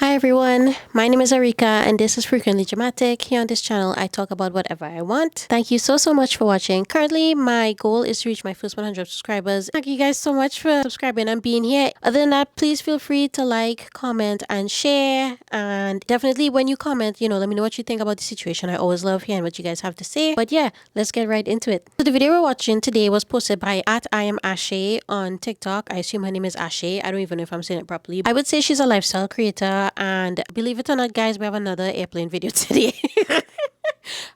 Hi everyone, my name is Arika and this is Frequently Dramatic. Here on this channel, I talk about whatever I want. Thank you so much for watching. Currently, my goal is to reach my first 100 subscribers. Thank you guys so much for subscribing and being here. Other than that, please feel free to like, comment, and share. And definitely when you comment, let me know what you think about the situation. I always love hearing what you guys have to say. But yeah, let's get right into it. So the video we're watching today was posted by @IamAshay on TikTok. I assume her name is Ashay. I don't even know if I'm saying it properly. I would say she's a lifestyle creator, and believe it or not, guys, we have another airplane video today.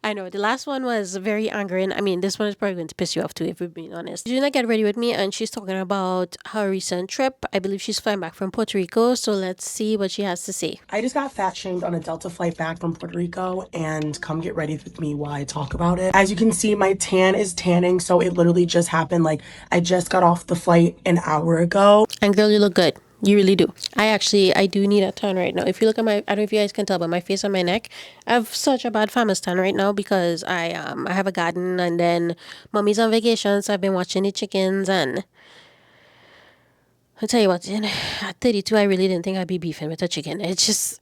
I know the last one was very angering. I mean, this one is probably going to piss you off too, if we're being honest. She's gonna get ready with me, and she's talking about her recent trip. I believe she's flying back from Puerto Rico, so let's see what she has to say. I just got fat shamed on a Delta flight back from Puerto Rico, and come get ready with me while I talk about it. As you can see, my tan is tanning, so it literally just happened. Like, I just got off the flight an hour ago. And girl, you look good. You really do. I do need a tan right now. If you look at I don't know if you guys can tell, but my face and my neck, I have such a bad farmer's tan right now because I have a garden, and then mommy's on vacation, so I've been watching the chickens. And I'll tell you what, at 32, I really didn't think I'd be beefing with a chicken. It's just,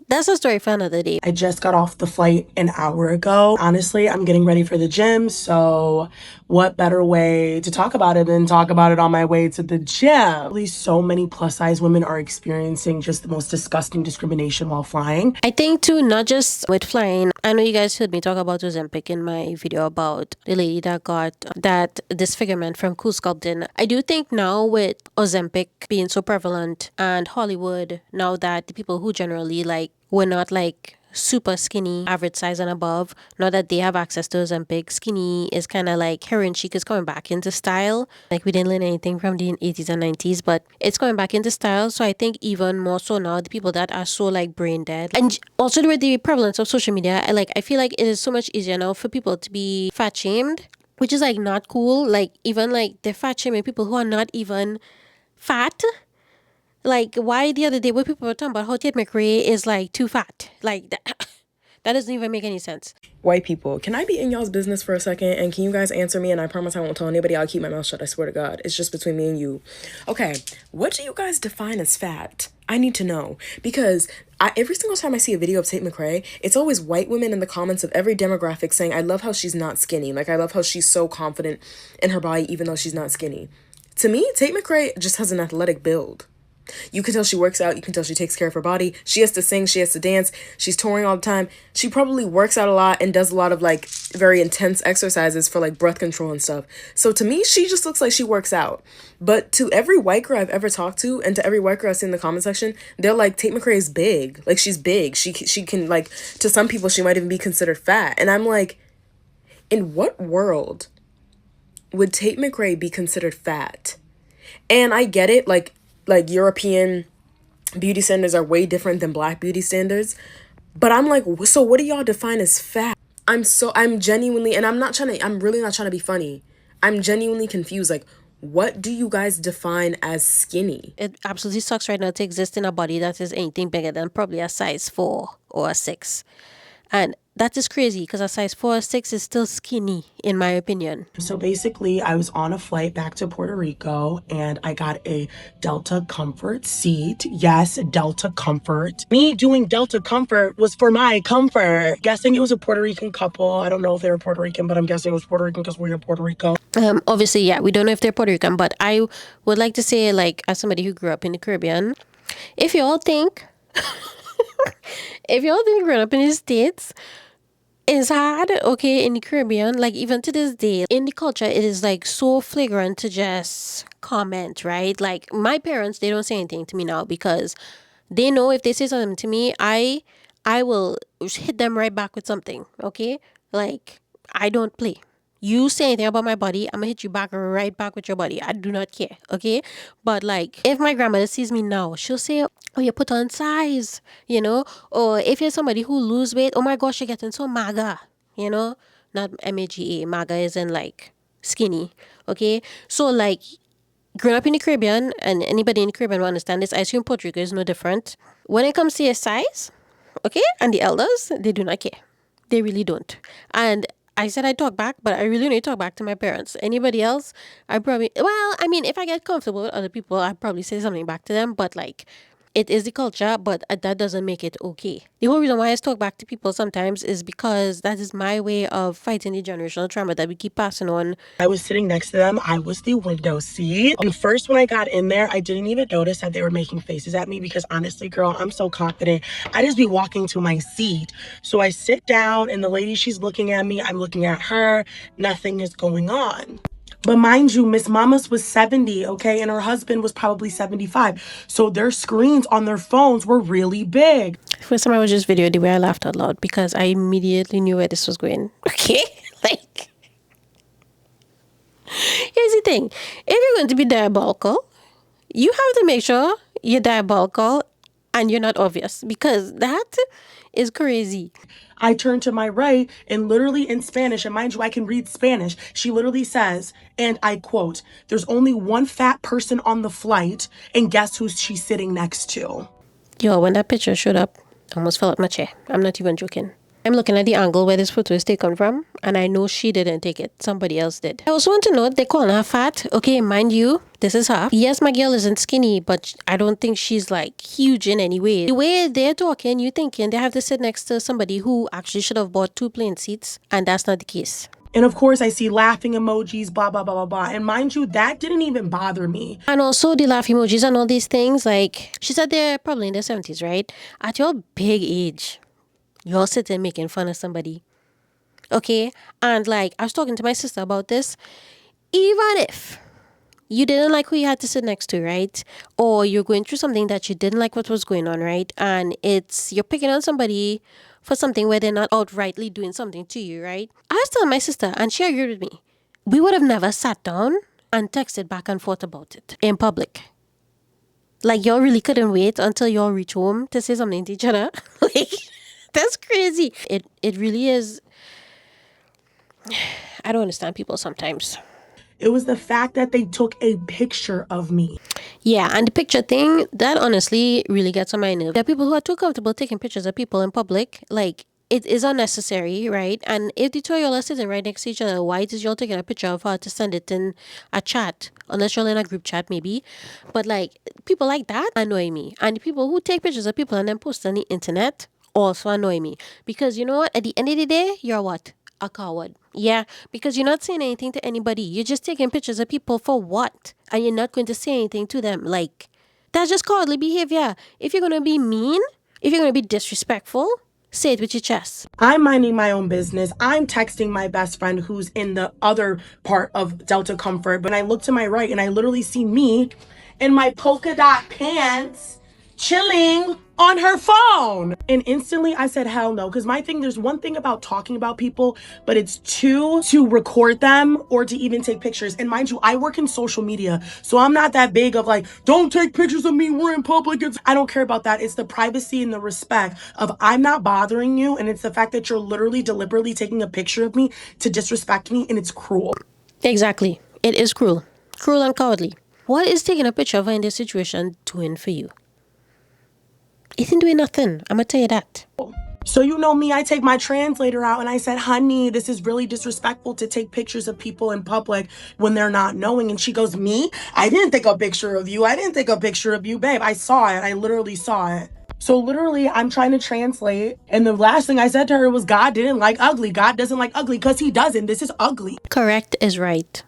that's a story for another day. I just got off the flight an hour ago. Honestly, I'm getting ready for the gym, so what better way to talk about it than talk about it on my way to the gym? Really, so many plus size women are experiencing just the most disgusting discrimination while flying. I think too, not just with flying. I know you guys heard me talk about Ozempic in my video about the lady that got that disfigurement from Cool Sculpting. I do think now with Ozempic being so prevalent and Hollywood, now that the people who generally were not super skinny, average size and above, now that they have access to Ozempic, skinny is kind of like heroin chic is coming back into style. Like we didn't learn anything from the 80s and 90s, but it's coming back into style. So I think even more so now, the people that are so brain dead, and also with the prevalence of social media, I feel like it is so much easier now for people to be fat shamed, which is not cool. Even they're fat shaming people who are not even fat. Why the other day when people were talking about how Tate McRae is too fat, that, that doesn't even make any sense. White people, can I be in y'all's business for a second? And can you guys answer me? And I promise I won't tell anybody. I'll keep my mouth shut. I swear to God. It's just between me and you. Okay, what do you guys define as fat? I need to know. Because every single time I see a video of Tate McRae, it's always white women in the comments of every demographic saying, I love how she's not skinny. I love how she's so confident in her body even though she's not skinny. To me, Tate McRae just has an athletic build. You can tell she works out. You can tell she takes care of her body. She has to sing. She has to dance. She's touring all the time. She probably works out a lot and does a lot of very intense exercises for breath control and stuff. So to me, she just looks like she works out. But to every white girl I've ever talked to and to every white girl I've seen in the comment section, they're like, Tate McRae is big. She's big. She can to some people, she might even be considered fat. And I'm like, in what world would Tate McRae be considered fat? And I get it. European beauty standards are way different than black beauty standards. But I'm like, so what do y'all define as fat? I'm genuinely, and I'm really not trying to be funny. I'm genuinely confused. What do you guys define as skinny? It absolutely sucks right now to exist in a body that is anything bigger than probably a size 4 or a 6. And that is crazy because a size 4 or 6 is still skinny, in my opinion. So basically, I was on a flight back to Puerto Rico and I got a Delta Comfort seat. Yes, Delta Comfort. Me doing Delta Comfort was for my comfort. Guessing it was a Puerto Rican couple. I don't know if they were Puerto Rican, but I'm guessing it was Puerto Rican because we're in Puerto Rico. Obviously, yeah, we don't know if they're Puerto Rican, but I would like to say, as somebody who grew up in the Caribbean, if y'all think, growing up in the States is hard, okay, in the Caribbean, even to this day, in the culture, it is so flagrant to just comment, right? My parents, they don't say anything to me now because they know if they say something to me, I will hit them right back with something, okay? I don't play. You say anything about my body, I'm gonna hit you back right back with your body. I do not care, okay? But if my grandmother sees me now, she'll say, oh, you put on size, Or if you're somebody who lose weight, oh my gosh, you're getting so maga, Not MAGA. Maga is in skinny, okay? So growing up in the Caribbean, and anybody in the Caribbean will understand this, I assume Puerto Rico is no different. When it comes to your size, okay, and the elders, they do not care. They really don't. And I said I talk back, but I really only talk back to my parents. Anybody else, I probably, if I get comfortable with other people, I'd probably say something back to them. But It is the culture, but that doesn't make it okay. The whole reason why I talk back to people sometimes is because that is my way of fighting the generational trauma that we keep passing on. I was sitting next to them. I was the window seat. And first, when I got in there, I didn't even notice that they were making faces at me because honestly, girl, I'm so confident. I just be walking to my seat. So I sit down and the lady, she's looking at me. I'm looking at her. Nothing is going on. But mind you, Miss Mamas was 70, okay? And her husband was probably 75. So their screens on their phones were really big. First time I was just video the way I laughed out loud because I immediately knew where this was going. Okay? Like, here's the thing. If you're going to be diabolical, you have to make sure you're diabolical and you're not obvious because that is crazy. I turned to my right and literally in Spanish, and mind you, I can read Spanish. She literally says, and I quote, "There's only one fat person on the flight, and guess who she's sitting next to?" Yo, when that picture showed up, I almost fell out my chair. I'm not even joking. I'm looking at the angle where this photo is taken from, and I know she didn't take it. Somebody else did. I also want to note they call her fat. Okay, mind you, this is her. Yes, my girl isn't skinny, but I don't think she's like huge in any way. The way they're talking, you thinking they have to sit next to somebody who actually should have bought 2 plane seats, and that's not the case. And of course, I see laughing emojis, blah, blah, blah, blah, blah. And mind you, that didn't even bother me. And also the laugh emojis and all these things, like she said they're probably in their 70s, right? At your big age, you're sitting making fun of somebody. Okay? And like I was talking to my sister about this. Even if you didn't like who you had to sit next to, right? Or you're going through something that you didn't like what was going on, right? And you're picking on somebody for something where they're not outrightly doing something to you, right? I was telling my sister and she agreed with me. We would have never sat down and texted back and forth about it in public. Like y'all really couldn't wait until y'all reach home to say something to each other. Like that's crazy. It really is. I don't understand people sometimes. It was the fact that they took a picture of me. Yeah, and the picture thing, that honestly really gets on my nerve. There are people who are too comfortable taking pictures of people in public. Like, it is unnecessary, right? And if the two of y'all are sitting right next to each other, why is y'all taking a picture of her to send it in a chat? Unless you're in a group chat, maybe. But, like, people like that annoy me. And the people who take pictures of people and then post on the internet also annoy me. Because you know what? At the end of the day, you're what? A coward. Yeah, because you're not saying anything to anybody. You're just taking pictures of people for what? And you're not going to say anything to them. Like, that's just cowardly behavior. If you're going to be mean, if you're going to be disrespectful, say it with your chest. I'm minding my own business. I'm texting my best friend who's in the other part of Delta Comfort. But I look to my right and I literally see me in my polka dot pants chilling on her phone. And instantly I said, hell no. Because my thing, there's one thing about talking about people, but it's two, to record them or to even take pictures. And mind you, I work in social media. So I'm not that big of like, don't take pictures of me, we're in public. I don't care about that. It's the privacy and the respect of I'm not bothering you. And it's the fact that you're literally deliberately taking a picture of me to disrespect me. And it's cruel. Exactly. It is cruel. Cruel and cowardly. What is taking a picture of her in this situation doing for you? It ain't doing nothing. I'm going to tell you that. So you know me, I take my translator out and I said, honey, this is really disrespectful to take pictures of people in public when they're not knowing. And she goes, me? I didn't take a picture of you. I didn't take a picture of you, babe. I saw it. I literally saw it. So literally, I'm trying to translate. And the last thing I said to her was, God didn't like ugly. God doesn't like ugly because he doesn't. This is ugly. Correct is right.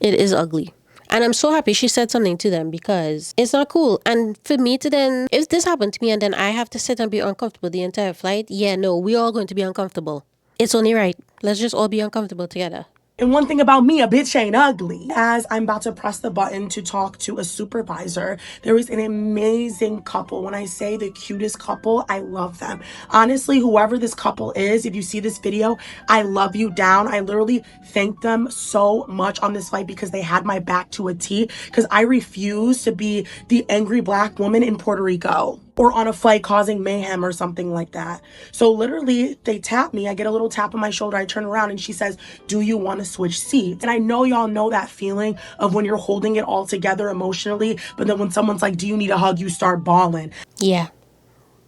It is ugly. And I'm so happy she said something to them because it's not cool. And for me to then, if this happened to me and then I have to sit and be uncomfortable the entire flight, yeah, no, we're all going to be uncomfortable. It's only right. Let's just all be uncomfortable together. And one thing about me, a bitch ain't ugly. As I'm about to press the button to talk to a supervisor, there is an amazing couple. When I say the cutest couple, I love them. Honestly, whoever this couple is, if you see this video, I love you down. I literally thank them so much on this flight because they had my back to a T, because I refuse to be the angry Black woman in Puerto Rico or on a flight causing mayhem or something like that. So literally, they tap me. I get a little tap on my shoulder. I turn around and she says, do you want to switch seats? And I know y'all know that feeling of when you're holding it all together emotionally, but then when someone's like, do you need a hug? You start bawling. Yeah,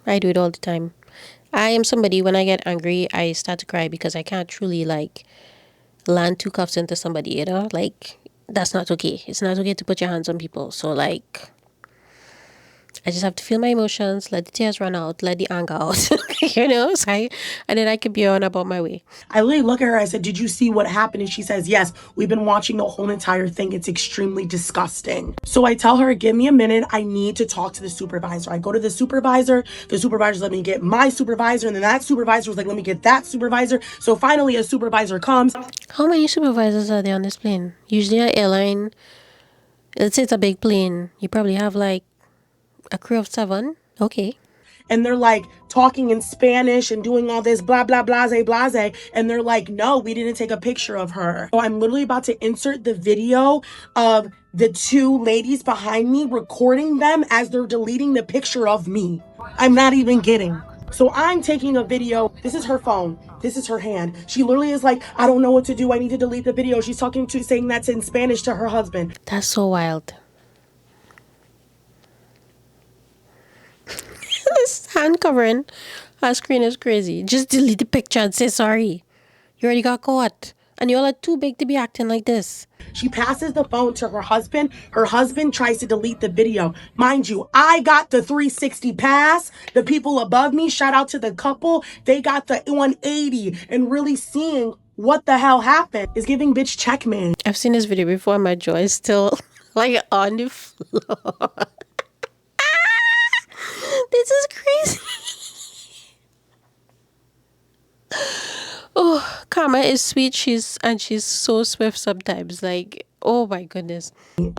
I do it all the time. I am somebody, when I get angry, I start to cry because I can't truly like land 2 cuffs into somebody, you know? Like, that's not okay. It's not okay to put your hands on people. So like, I just have to feel my emotions, let the tears run out, let the anger out, so and then I can be on about my way. I literally look at her, I said, did you see what happened? And she says, yes, we've been watching the whole entire thing. It's extremely disgusting. So I tell her, give me a minute. I need to talk to the supervisor. I go to the supervisor let me get my supervisor. And then that supervisor was like, let me get that supervisor. So finally a supervisor comes. How many supervisors are there on this plane? Usually an airline, let's say it's a big plane, you probably have like a crew of 7. Okay. And they're like talking in Spanish and doing all this blah, blah, blase, blase. And they're like, no, we didn't take a picture of her. So I'm literally about to insert the video of the 2 ladies behind me recording them as they're deleting the picture of me. I'm not even kidding. So I'm taking a video. This is her phone. This is her hand. She literally is like, I don't know what to do. I need to delete the video. She's saying that's in Spanish to her husband. That's so wild. This hand covering her screen is crazy. Just delete the picture and say sorry. You already got caught. And y'all are too big to be acting like this. She passes the phone to her husband. Her husband tries to delete the video. Mind you, I got the 360 pass. The people above me, shout out to the couple, they got the 180 and really seeing what the hell happened is giving bitch checkmate. I've seen this video before. My jaw is still like on the floor. This is crazy. Oh, Karma is sweet. She's so swift sometimes. Like, oh my goodness.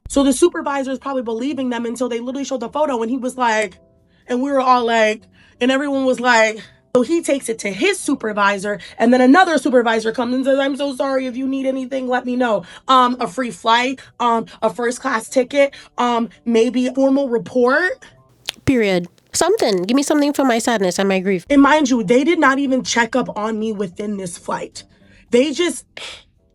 So the supervisor is probably believing them until they literally showed the photo and he was like, and we were all like, and everyone was like, so he takes it to his supervisor and then another supervisor comes and says, I'm so sorry, if you need anything, let me know. A free flight, a first class ticket, maybe a formal report. Period. Something. Give me something for my sadness and my grief. And mind you, they did not even check up on me within this flight. They just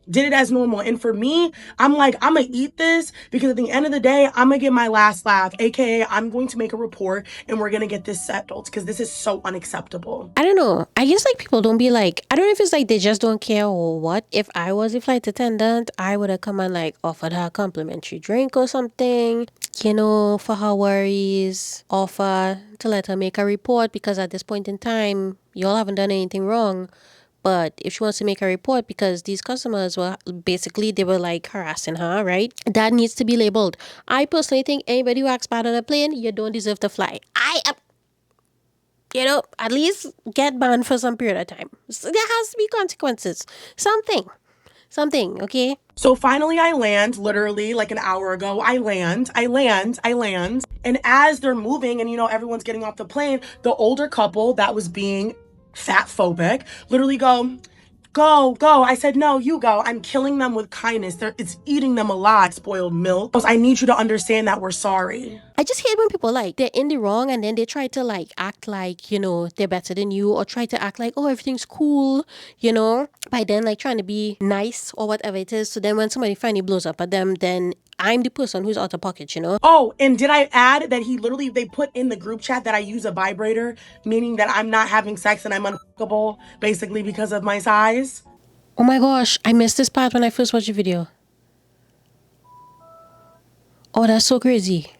did it as normal. And for me, I'm like, I'm gonna eat this because at the end of the day, I'm gonna get my last laugh, aka I'm going to make a report and we're gonna get this settled because this is so unacceptable. I don't know. I guess like people don't be like, I don't know if it's like they just don't care or what. If I was a flight attendant, I would have come and like offered her a complimentary drink or something, for her worries, offer to let her make a report because at this point in time, y'all haven't done anything wrong. But if she wants to make a report because these customers were they were like harassing her, right? That needs to be labeled. I personally think anybody who acts bad on a plane, you don't deserve to fly. At least get banned for some period of time. So there has to be consequences. Something, okay? So finally I land, literally like an hour ago, I land. And as they're moving and, everyone's getting off the plane, the older couple that was being fat phobic literally go. I said, no, you go. I'm killing them with kindness. It's eating them alive, spoiled milk. I need you to understand that we're sorry. I just hate when people they're in the wrong and then they try to act like, they're better than you or try to act like, oh, everything's cool, by then trying to be nice or whatever it is. So then when somebody finally blows up at them, then I'm the person who's out of pocket, Oh, and did I add that they put in the group chat that I use a vibrator, meaning that I'm not having sex and I'm unfuckable, basically because of my size? Oh my gosh, I missed this part when I first watched the video. Oh, that's so crazy.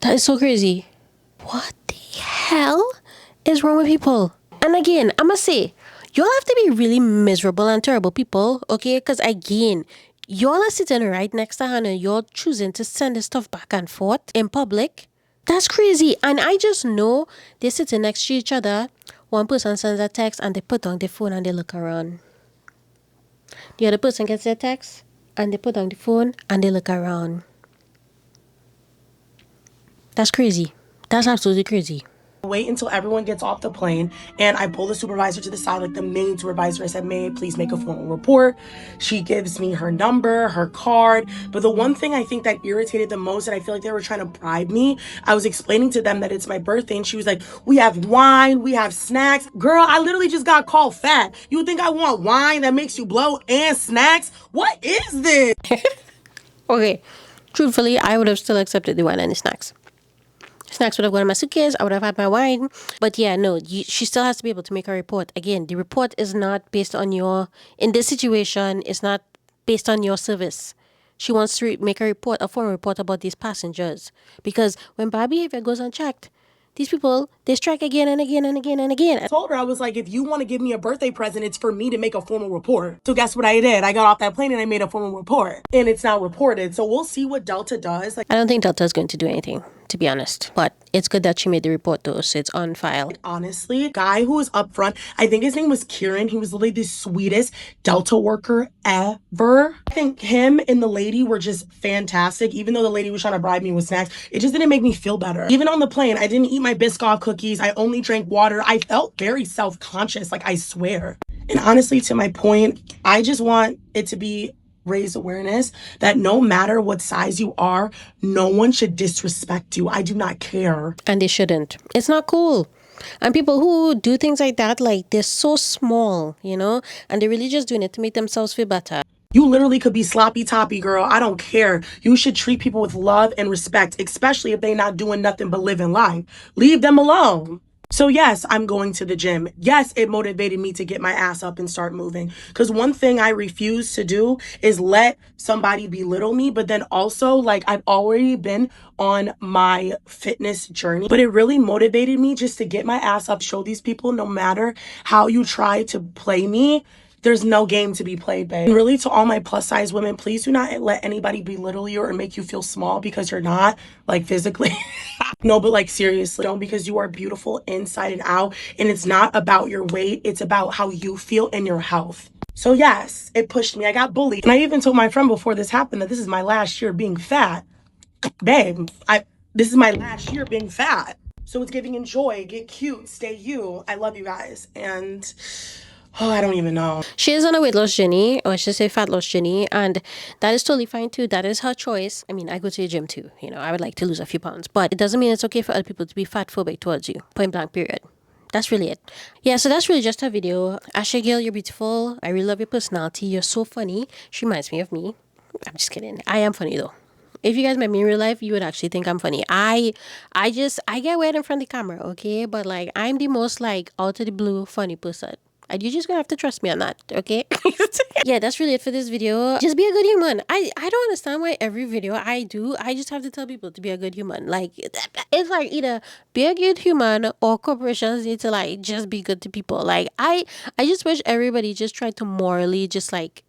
That is so crazy. What the hell is wrong with people? And again, I must say, y'all have to be really miserable and terrible people, okay? Because again, y'all are sitting right next to her and you're choosing to send this stuff back and forth in public. That's crazy. And I just know they're sitting next to each other. One person sends a text and they put down their phone and they look around. The other person gets their text and they put down the phone and they look around. That's crazy. That's absolutely crazy. Wait until everyone gets off the plane and I pull the supervisor to the side, like the main supervisor. I said, may I please make a formal report? She gives me her number, her card. But the one thing I think that irritated the most, and I feel like they were trying to bribe me, I was explaining to them that it's my birthday and she was like, we have wine, we have snacks. Girl, I literally just got called fat. You would think I want wine that makes you blow and snacks? What is this? Okay, truthfully, I would have still accepted the wine and the snacks. Snacks would have gone in my suitcase. I would have had my wine. But yeah, no, she still has to be able to make a report. Again, the report is not based on in this situation, it's not based on your service. She wants to make a formal report about these passengers. Because when bad behavior goes unchecked, these people, they strike again and again and again and again. I told her, I was like, if you want to give me a birthday present, it's for me to make a formal report. So guess what I did? I got off that plane and I made a formal report. And it's now reported. So we'll see what Delta does. Like, I don't think Delta is going to do anything, to be honest. But it's good that she made the report, though, so it's on file. honestly, guy who was up front, I think his name was Kieran. He was literally the sweetest Delta worker ever. I think him and the lady were just fantastic. Even though the lady was trying to bribe me with snacks, it just didn't make me feel better. Even on the plane, I didn't eat my Biscoff cookies. I only drank water. I felt very self-conscious, like I swear. And honestly, to my point, I just want it to be raise awareness that no matter what size you are, no one should disrespect you. I do not care. And they shouldn't. It's not cool. And people who do things like that, like they're so small, you know, and they're really just doing it to make themselves feel better. You literally could be sloppy toppy, girl. I don't care. You should treat people with love and respect, especially if they're not doing nothing but living life. Leave them alone. So yes, I'm going to the gym. Yes, it motivated me to get my ass up and start moving. Because one thing I refuse to do is let somebody belittle me. But then also, like, I've already been on my fitness journey. But it really motivated me just to get my ass up, show these people no matter how you try to play me, there's no game to be played, babe. And really, to all my plus size women, please do not let anybody belittle you or make you feel small because you're not, like, physically. No, but like seriously, don't, because you are beautiful inside and out. And it's not about your weight, it's about how you feel and your health. So yes, it pushed me. I got bullied. And I even told my friend before this happened that this is my last year being fat. Babe, this is my last year being fat. So it's giving enjoy, get cute, stay you. I love you guys. And oh, I don't even know. She is on a weight loss journey, or I should say fat loss journey, and that is totally fine too. That is her choice. I mean, I go to the gym too. You know, I would like to lose a few pounds, but it doesn't mean it's okay for other people to be fat phobic towards you. Point blank, period. That's really it. Yeah, so that's really just her video. Ashley Gill, you're beautiful. I really love your personality. You're so funny. She reminds me of me. I'm just kidding. I am funny though. If you guys met me in real life, you would actually think I'm funny. I get weird in front of the camera, okay? But like I'm the most like out of the blue funny person. And you're just gonna have to trust me on that, okay? Yeah, that's really it for this video. Just be a good human. I don't understand why every video I do, I just have to tell people to be a good human. Like it's like either be a good human or corporations need to like just be good to people. Like I just wish everybody just tried to morally just like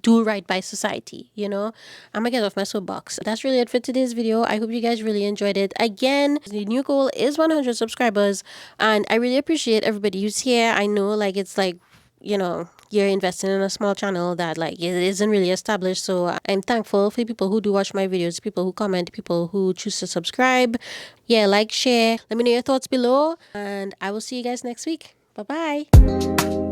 do right by society, you know. I'm gonna get off my soapbox. That's really it for today's video. I hope you guys really enjoyed it. Again, the new goal is 100 subscribers, and I really appreciate everybody who's here. I know like it's like, you know, you're investing in a small channel that like it isn't really established, so I'm thankful for the people who do watch my videos, people who comment, people who choose to subscribe. Yeah, like, share, let me know your thoughts below, and I will see you guys next week. Bye bye.